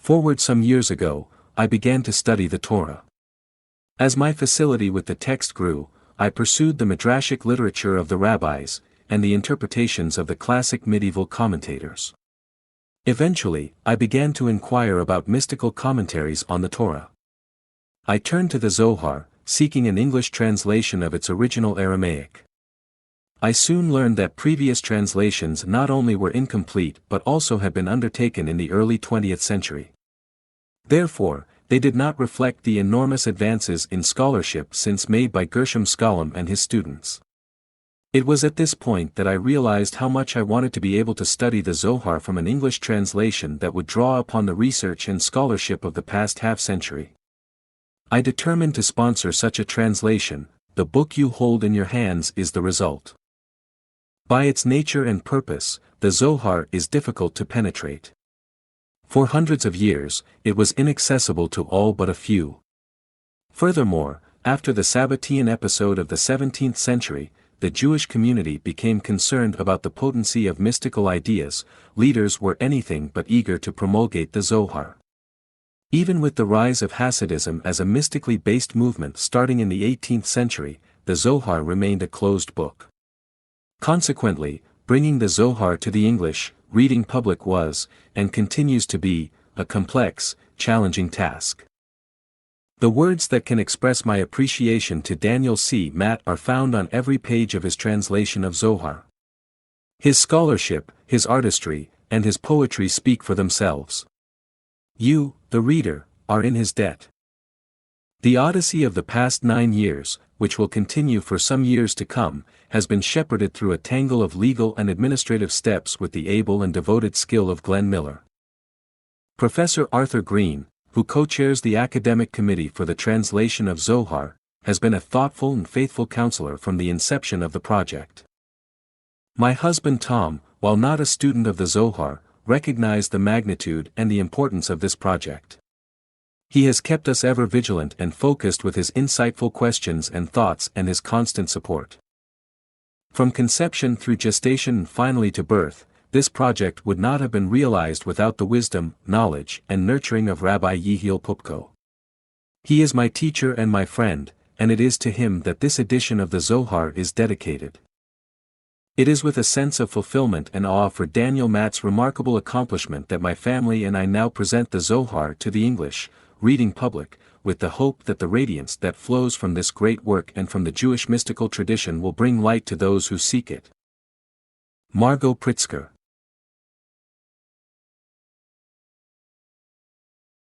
Foreword. Some years ago, I began to study the Torah. As my facility with the text grew, I pursued the midrashic literature of the rabbis, and the interpretations of the classic medieval commentators. Eventually, I began to inquire about mystical commentaries on the Torah. I turned to the Zohar, seeking an English translation of its original Aramaic. I soon learned that previous translations not only were incomplete but also had been undertaken in the early 20th century. Therefore, they did not reflect the enormous advances in scholarship since made by Gershom Scholem and his students. It was at this point that I realized how much I wanted to be able to study the Zohar from an English translation that would draw upon the research and scholarship of the past half-century. I determined to sponsor such a translation. The book you hold in your hands is the result. By its nature and purpose, the Zohar is difficult to penetrate. For hundreds of years, it was inaccessible to all but a few. Furthermore, after the Sabbatean episode of the 17th century, the Jewish community became concerned about the potency of mystical ideas. Leaders were anything but eager to promulgate the Zohar. Even with the rise of Hasidism as a mystically based movement starting in the 18th century, the Zohar remained a closed book. Consequently, bringing the Zohar to the English reading public was, and continues to be, a complex, challenging task. The words that can express my appreciation to Daniel C. Matt are found on every page of his translation of Zohar. His scholarship, his artistry, and his poetry speak for themselves. You, the reader, are in his debt. The odyssey of the past 9 years, which will continue for some years to come, has been shepherded through a tangle of legal and administrative steps with the able and devoted skill of Glenn Miller. Professor Arthur Green, who co-chairs the academic committee for the translation of Zohar, has been a thoughtful and faithful counselor from the inception of the project. My husband Tom, while not a student of the Zohar, recognized the magnitude and the importance of this project. He has kept us ever vigilant and focused with his insightful questions and thoughts and his constant support. From conception through gestation and finally to birth, this project would not have been realized without the wisdom, knowledge, and nurturing of Rabbi Yehiel Pupko. He is my teacher and my friend, and it is to him that this edition of the Zohar is dedicated. It is with a sense of fulfillment and awe for Daniel Matt's remarkable accomplishment that my family and I now present the Zohar to the English reading public, with the hope that the radiance that flows from this great work and from the Jewish mystical tradition will bring light to those who seek it. Margot Pritzker.